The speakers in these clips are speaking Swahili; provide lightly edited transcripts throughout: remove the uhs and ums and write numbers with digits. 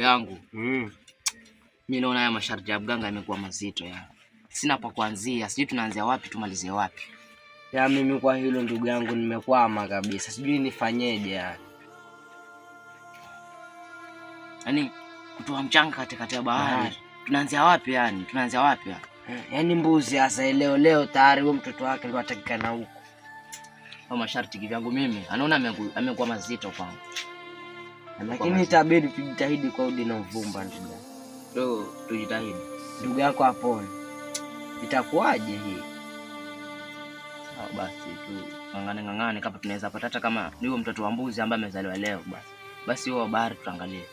yangu. Mimi naona haya masharti ya mganga yamekuwa mazito ya. Sina pa kuanzia, sijui tunaanzia wapi tumalizie wapi. Ya mimi kwa hilo ndugu yangu nimekwama kabisa. Sijui nifanyeje yani. Yaani kutoa mchanga katikati ya bahari. Tunaanzia wapi yani? Tunaanzia wapi yani? Yaani mbuzi hasa leo tayari huyo mtoto wake ndo atakikana huko. Kwa masharti kivyangu mimi, anaona amekuwa mazito kwangu. Lakini itabidi tujitahidi kwa udi na uvumba ndugu. Ndio tujitahidi. Ndugu yako apone. Itakuwaje hii? Sawa basi tu ngangane kama tunaweza pata hata kama ni huyo mtoto wa mbuzi ambaye amezaliwa leo basi. Basi huo bahari tuangalie.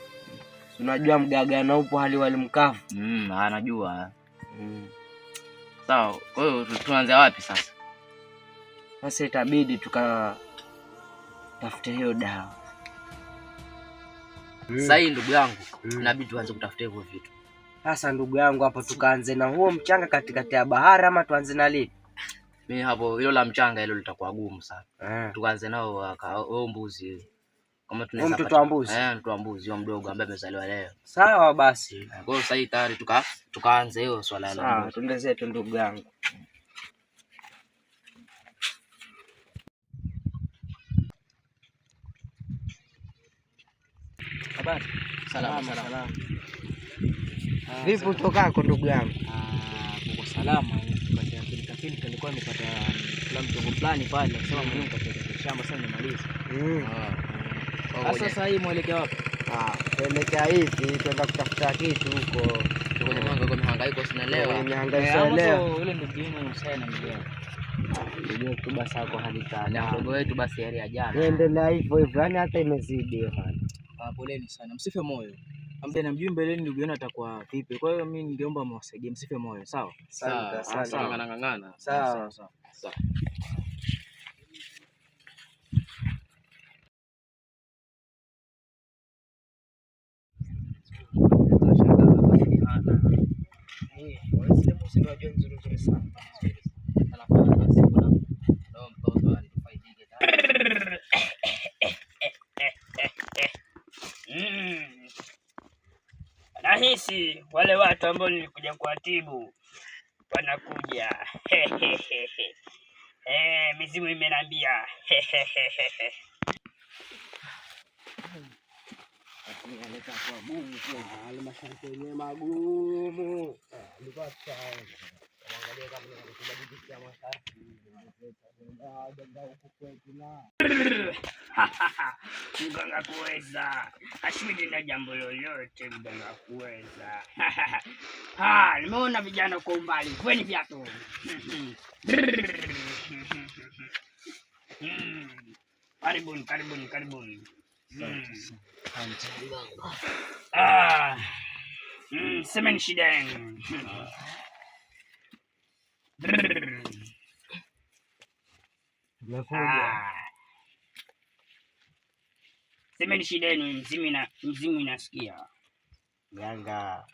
Unajua mgaga na upo hali wali mkavu. Anajua. Sawa, kwa hiyo tuanze wapi sasa? Sasa itabidi tafute hiyo dawa. Sasa hii ndugu yangu, inabidi tuanze kutafuta hivyo vitu. Sasa ndugu yangu hapo tukaanze na huo mchanga katikati ya bahari ama tuanze na lipi? Mimi hapo hilo la mchanga hilo litakuwa gumu sana. Tukaanze nao huo mbuzi. Kama tunaweza mtoto wa mbuzi. Mtoto wa mbuzi huyo mdogo ambaye amezaliwa leo. Sawa basi. Kwa hiyo sasa tayari tukaanze hiyo swala la. Sawa, tuende zetu ndugu yangu. Habari. Salama. Vipi utokako ndugu yangu? Uko salama. Katika nilikuwa nimepata mtongo fulani pale akisema mwenyewe katika shamba sasa nimaliza. Sasa hii mwelekeo wapi? Tuelekea hivi tuenda kutafuta kitu huko. Kwenye mwanga kwa mihangaiko sinaelewa. Leo. Yule ndugu yenu sana ndio. Ndio tu basi hapo halika. Na mdogo wetu basi heri ya jana. Endelea hivyo, yani hata imezidi hali. Poleni sana. Msife moyo. Ambaye namjui mbeleni ndugu yenu atakuwa vipi. Kwa hiyo mimi ningeomba mwasaidie, msife moyo, sawa? Sawa. Ngangana. Sawa. Nahisi wale watu ambao nilikuja kuwatibu wanakuja. Mizimu imenambia. Masharti yenyewe magumu. Nilikuwa tutaenda. Angalia kama tunabadilisha masharti. Mganga kuweza. Ashindi na jambo lolote mganga kuweza. Nimeona vijana kwa umbali. Kweni viatu. Karibuni. Semeni shida yenu. Semeni shida yenu, mzimu inasikia. Mganga,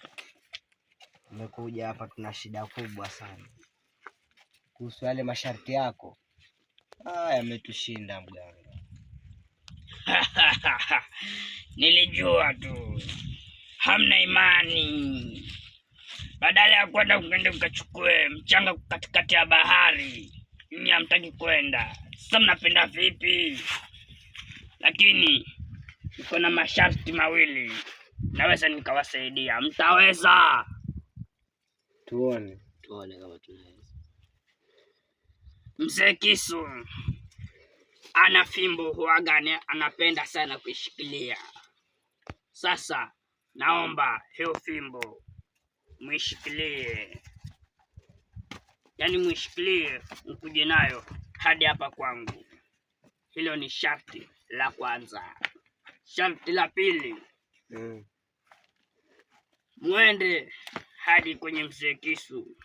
umekuja hapa tuna shida kubwa sana. Kuhusu yale masharti yako. Yametushinda mganga. Nilijua tu. Hamna imani. Badala ya kwenda ukachukue mchanga katikati ya bahari. Nyinyi hamtaki kwenda. Sasa mnapenda vipi? Lakini niko na masharti mawili. Naweza nikawasaidia. Mtaweza? Tuone kama tunaweza. Mzee Kisu ana fimbo huagane, anapenda sana kuishikilia. Sasa naomba hiyo fimbo muishikilie. Yaani muishikilie mkuje nayo hadi hapa kwangu. Hilo ni sharti la kwanza. Sharti la pili. Muende hadi kwenye mzee Kisu.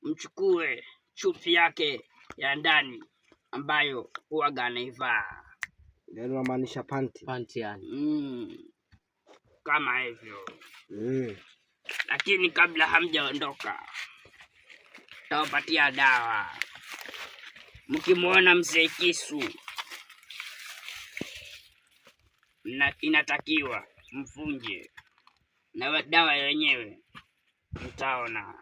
Mchukue chupi yake ya ndani ambayo huaga anaivaa. Ndio maanisha panti yani. Kama hivyo. Lakini kabla hamjaondoka, tawapatia dawa. Mkimuona mzee Kisu, inatakiwa mfunje na dawa yenyewe mtaona.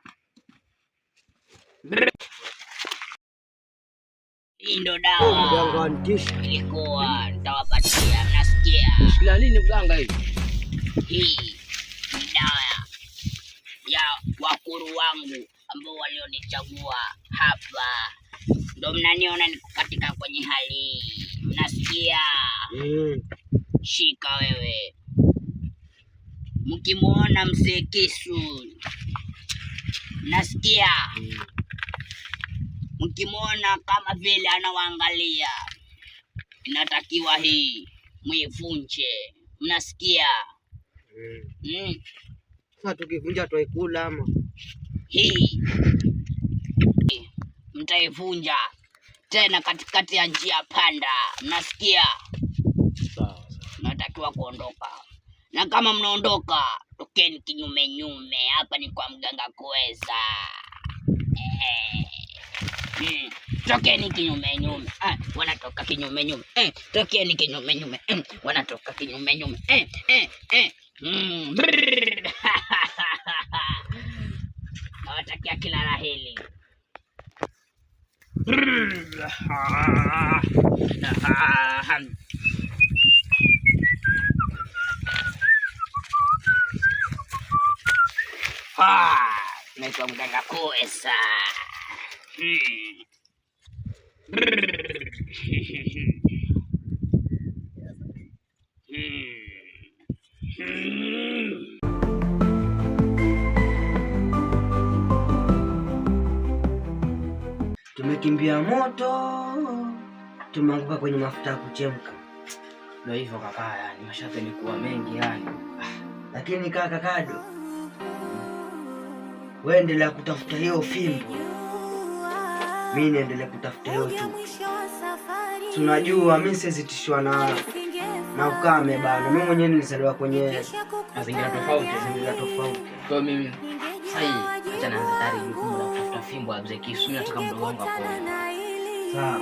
Hii ndo dawa ilikuwa nitawapatia, mnasikia? Shida nini mganga hii? Hii ni dawa ya wakuru wangu ambao walionichagua hapa, ndo mnaniona niko katika kwenye hali hii, mnasikia? Shika wewe. Mkimuona mzee Kisu, mnasikia? Mkimuona kama vile anawaangalia, inatakiwa hii muivunje, mnasikia? Sasa tukivunja twaikula ama? Hii mtaivunja tena katikati ya njia panda, mnasikia? Sawa. Natakiwa kuondoka, na kama mnaondoka tokeni kinyume nyume. Hapa ni kwa mganga Kuweza. Tokeni kinyume nyume. Wanatoka kinyume nyume. Tokeni kinyume nyume. Wanatoka kinyume nyume. Nawatakia kila la heri. Naitwa mganga Kuweza. Tumekimbia moto, tumeanguka kwenye mafuta ya kuchemka. Ndio hivyo kaka, yani masharti yalikuwa mengi yani. Lakini kaka Kado, wewe endelea kutafuta hiyo fimbo, mimi niendelea kutafuta hiyo chupi. Tunajua mimi sizitishwa na ukame bana. Mimi mwenyewe nilizaliwa kwenye mazingira tofauti. Kwa mimi sasa acha naanza tayari jukumu la kutafuta fimbo ya mzee Kisu. Nataka mdogo wangu apone. Sawa.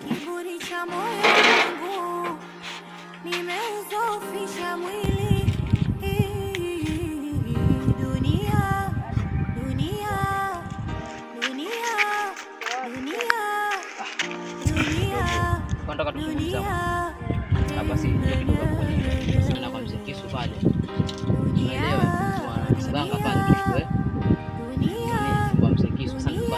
Kiburi cha moyo wangu nimeuzofisha mwili. Dunia, dunia, dunia, dunia, dunia. Nataka tuzungumze hapa, si kidogo kwenye sana kwa mzee Kisu pale. Unaelewa? Mganga pale tuchukue kwa mzee Kisu sana kwa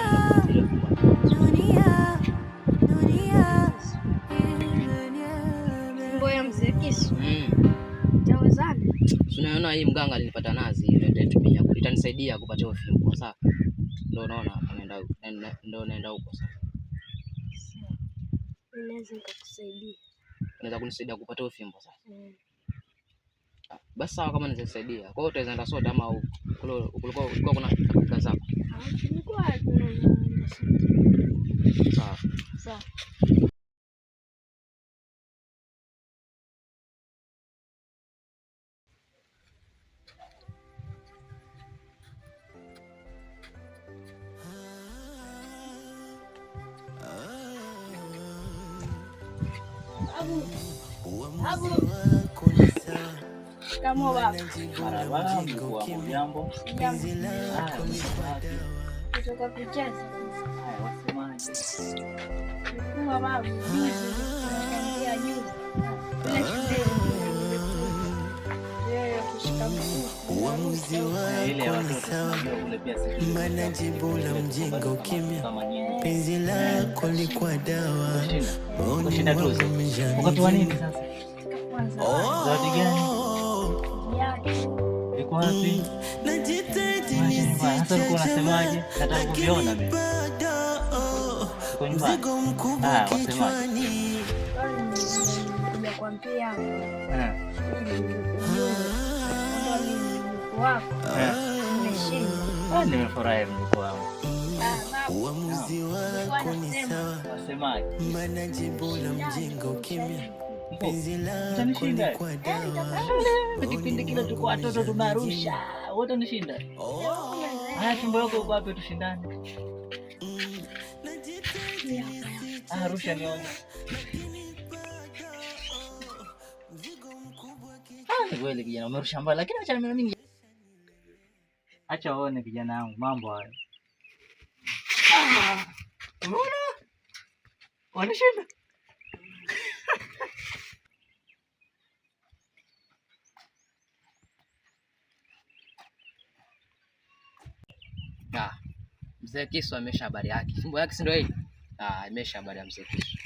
unaona hii mganga alinipata nazi ile nitatumia itanisaidia kupata hiyo fimbo. Sasa ndio unaona naenda huko sasa. Unaweza kunisaidia kupata hiyo fimbo sasa? Basi sawa, kama nitasaidia. Kwa hiyo utaenda sote ama kulikuwa kuna katika zako? Sawa. Sawa. Kama baba. Jambo. Kutoka kucheza. Wasemaje? Kwa babu, ndio juu. Bila shule. Uamuzi wako ni sawa, maana jibu la mjinga ukimya. Penzi lako likuwa dawa, maoni mwangu mjani. Wakati wa nini sasa? Zawadi gani? Iko wapi? Najitaji sasa ulikuwa unasemaje? Nataka kuviona mimi. mzigo mkubwa kichwani. Nakwambia. Nimefurahi mjukuu wangu. Uamuzi wako ni sawa, maana jibu la mjinga ukimya. Penzi lako likuwa dawa. Kipindi kile tulikuwa watoto tumarusha, wote nishinda. Haya, fimbo yako uko wapi tushindane? Rusha nione. kweli kijana, umerusha mbali lakini acha mimi nini? Acha uone kijana wangu mambo hayo. Umeona? Wanashinda. Mzee Kisu amesha habari yake. Fimbo yake si ndio hii? Imesha habari ya Mzee Kisu.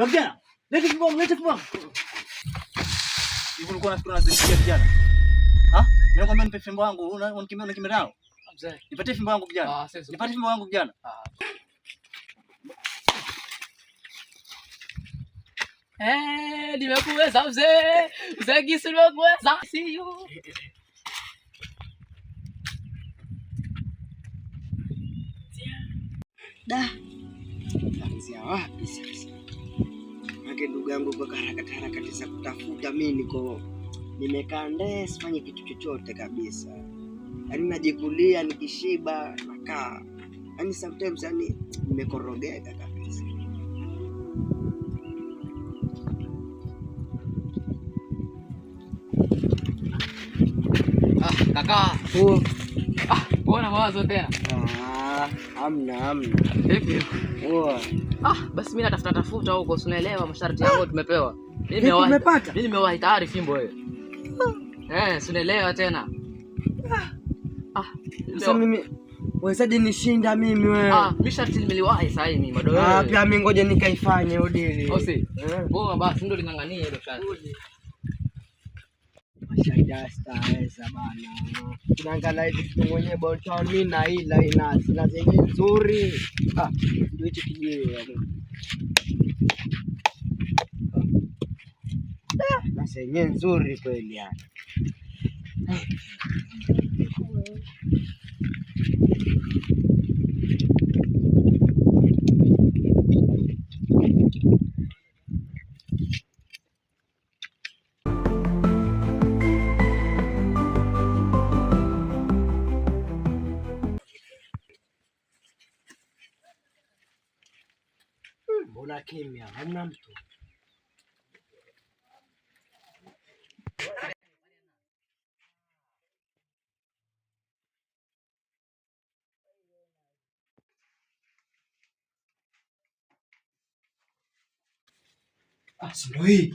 Kijana, leta fimbo, leta fimbo. Hivi ulikuwa unafikiri unasaidia kijana? Mimi kwamba nipe fimbo yangu, unakimbia nao. Mzee, nipatie fimbo yangu kijana. Nipatie fimbo yangu kijana. Nimekuweza mzee. Mzee Kisu nimekuweza. See you. Anzia wapi sasa? Maana ndugu yangu kwa harakati za kutafuta, mimi nimekaa ndee sifanye kitu chochote kabisa. Yaani najikulia nikishiba nakaa. Yaani sometimes nimekorogeka kabisa. Kaka. Mbona mawazo tena? Hamna. Hivi. Basi mimi natafuta huko, unaelewa masharti yangu tumepewa. Mimi nimewahi tayari fimbo wewe. Unaelewa tena. Sasa mimi wezaje nishinda mimi wewe? Mimi sharti nimeliwahi sasa hivi bado wewe. Pia mimi ngoja nikaifanye udili. Osi. Basi ndio linganganie hilo sharti. Mashaida staweza bana. Tunaangalia hivi kitu mwenyewe bontown mimi na ila inazi na zenye nzuri. Ndio hicho kijiwe. Na zenye nzuri kweli yani. Mbona kimya? Hamna mtu. Ndio hii.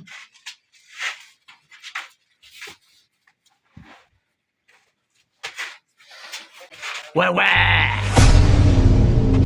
Wewe